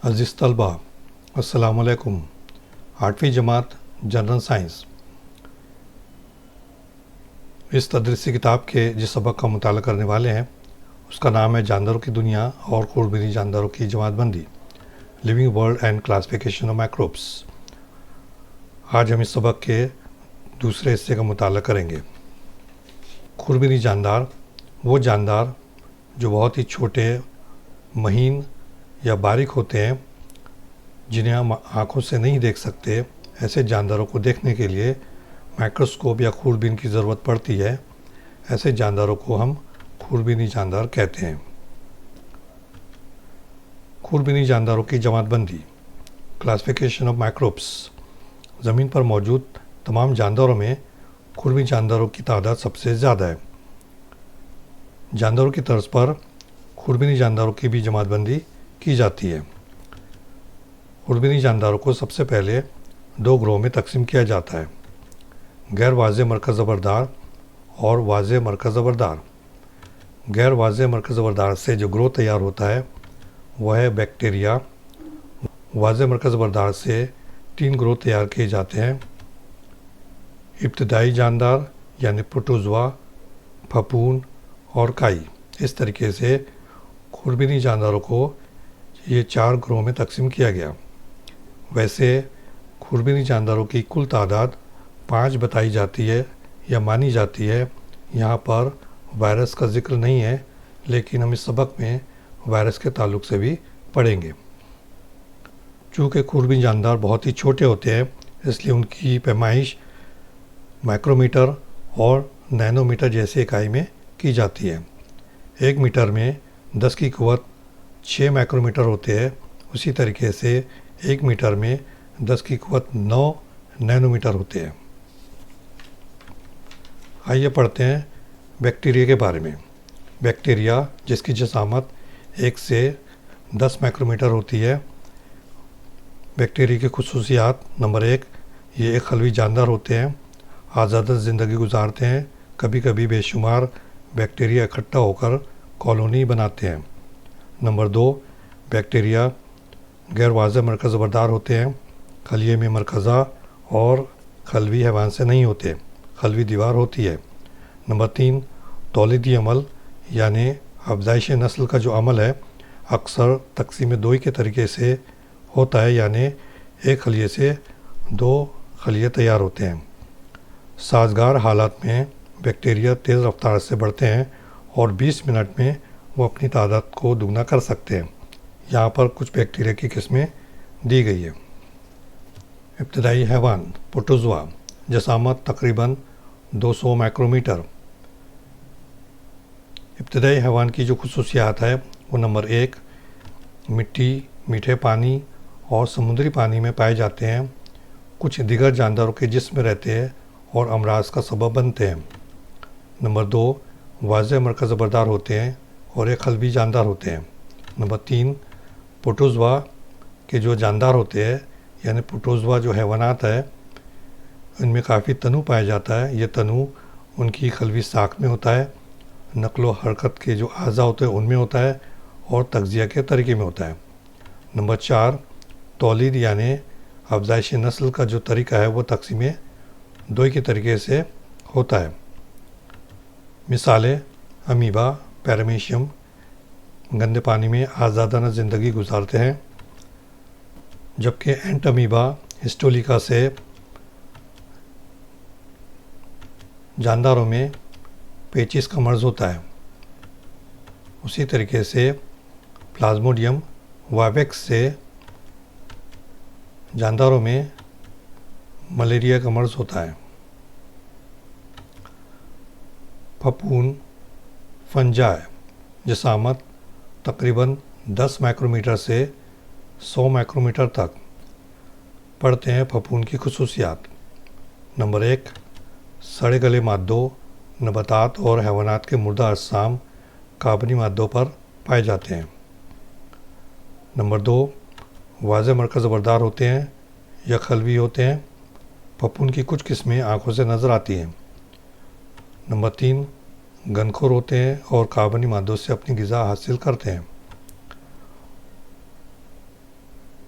عزیز طلبہ، السلام علیکم۔ 8ویں جماعت جنرل سائنس اس تدریسی کتاب کے جس سبق کا مطالعہ کرنے والے ہیں اس کا نام ہے جانداروں کی دنیا اور خوردبینی جانداروں کی جماعت بندی، living world and classification of microbes. آج ہم اس سبق کے دوسرے حصے کا مطالعہ کریں گے۔ خوردبینی جاندار وہ جاندار جو بہت ہی چھوٹے، مہین یا باریک ہوتے ہیں، جنہیں ہم آنکھوں سے نہیں دیکھ سکتے۔ ایسے جانداروں کو دیکھنے کے لیے مائکروسکوپ یا خوردبین کی ضرورت پڑتی ہے۔ ایسے جانداروں کو ہم خوردبینی جاندار کہتے ہیں۔ خوردبینی جانداروں کی جماعت بندی، کلاسیفیکیشن آف مائکروبس۔ زمین پر موجود تمام جانداروں میں خوردبینی جانداروں کی تعداد سب سے زیادہ ہے۔ جانداروں کی طرز پر خوردبینی جانداروں کی بھی جماعت بندی کی جاتی ہے۔ خوردبینی جانداروں کو سب سے پہلے دو گروہ میں تقسیم کیا جاتا ہے: غیر واضح مرکز زبردار اور واضح مرکز زبردار۔ غیر واضح مرکز زبردار سے جو گروہ تیار ہوتا ہے وہ ہے بیکٹیریا۔ واضح مرکز زبردار سے 3 گروہ تیار کیے جاتے ہیں: ابتدائی جاندار یعنی پروٹوزوا، پھپھون اور کائی۔ اس طریقے سے خوردبینی جانداروں کو یہ 4 گروہ میں تقسیم کیا گیا۔ ویسے خوردبینی جانداروں کی کل تعداد 5 بتائی جاتی ہے یا مانی جاتی ہے۔ یہاں پر وائرس کا ذکر نہیں ہے، لیکن ہم اس سبق میں وائرس کے تعلق سے بھی پڑھیں گے۔ چونکہ خوردبینی جاندار بہت ہی چھوٹے ہوتے ہیں، اس لیے ان کی پیمائش مائکرومیٹر اور نینومیٹر جیسی اکائی میں کی جاتی ہے۔ 1 میٹر میں 10 کی قوت 6 مائکرومیٹر ہوتے ہیں۔ اسی طریقے سے 1 میٹر میں 10 کی قوت 9 نینومیٹر ہوتے ہیں۔ آئیے پڑھتے ہیں بیکٹیریا کے بارے میں۔ بیکٹیریا جس کی جسامت 1 سے 10 مائکرومیٹر ہوتی ہے۔ بیکٹیریا کی خصوصیات: نمبر 1، یہ ایک خلوی جاندار ہوتے ہیں، آزادہ زندگی گزارتے ہیں۔ کبھی کبھی بے شمار بیکٹیریا اکٹھا ہو کر کالونی بناتے ہیں۔ نمبر 2، بیکٹیریا غیر واضح مرکز زبردار ہوتے ہیں، خلیے میں مرکزہ اور خلوی حیوان سے نہیں ہوتے، خلوی دیوار ہوتی ہے۔ نمبر 3، تولیدی عمل یعنی افزائش نسل کا جو عمل ہے اکثر تقسیم دوئی کے طریقے سے ہوتا ہے، یعنی ایک خلیے سے 2 خلیے تیار ہوتے ہیں۔ سازگار حالات میں بیکٹیریا تیز رفتار سے بڑھتے ہیں اور 20 منٹ میں وہ اپنی تعداد کو دگنا کر سکتے ہیں۔ یہاں پر کچھ بیکٹیریا کی قسمیں دی گئی ہیں۔ ابتدائی حیوان پروٹوزوا، جسامت تقریباً 200 مائکرومیٹر۔ ابتدائی حیوان کی جو خصوصیات ہے وہ: نمبر 1، مٹی، میٹھے پانی اور سمندری پانی میں پائے جاتے ہیں۔ کچھ دیگر جانداروں کے جسم میں رہتے ہیں اور امراض کا سبب بنتے ہیں۔ نمبر 2، واضح مرکز زبردار ہوتے ہیں اور ایک خلوی جاندار ہوتے ہیں۔ نمبر 3، پروٹوزوا کے جو جاندار ہوتے ہیں یعنی پروٹوزوا جو حیوانات ہے ان میں کافی تنوع پایا جاتا ہے۔ یہ تنوع ان کی خلوی ساخت میں ہوتا ہے، نقل و حرکت کے جو اعضاء ہوتے ہیں ان میں ہوتا ہے اور تغذیہ کے طریقے میں ہوتا ہے۔ نمبر 4، تولید یعنی افزائش نسل کا جو طریقہ ہے وہ تقسیم دوئی کے طریقے سے ہوتا ہے۔ مثالیں: امیبا، پیرامیشیم گندے پانی میں آزادانہ زندگی گزارتے ہیں، جبکہ اینٹ امیبا ہسٹولیکا سے جانداروں میں پیچس کا مرض ہوتا ہے۔ اسی طریقے سے پلازموڈیم وائویکس سے جانداروں میں ملیریا کا مرض ہوتا ہے۔ پھپھون فنجائے، جسامت تقریباً 10 مائکرومیٹر سے 100 مائکرومیٹر تک۔ پڑھتے ہیں پھپھون کی خصوصیات۔ نمبر 1، سڑے گلے مادوں، نباتات اور حیوانات کے مردہ اجسام کاربنی مادوں پر پائے جاتے ہیں۔ نمبر 2، واضح مرکز زبردار ہوتے ہیں یا خلوی ہوتے ہیں۔ پھپھون کی کچھ قسمیں آنکھوں سے نظر آتی ہیں۔ نمبر 3، گنخور ہوتے ہیں اور کاربنی مادوں سے اپنی غذا حاصل کرتے ہیں۔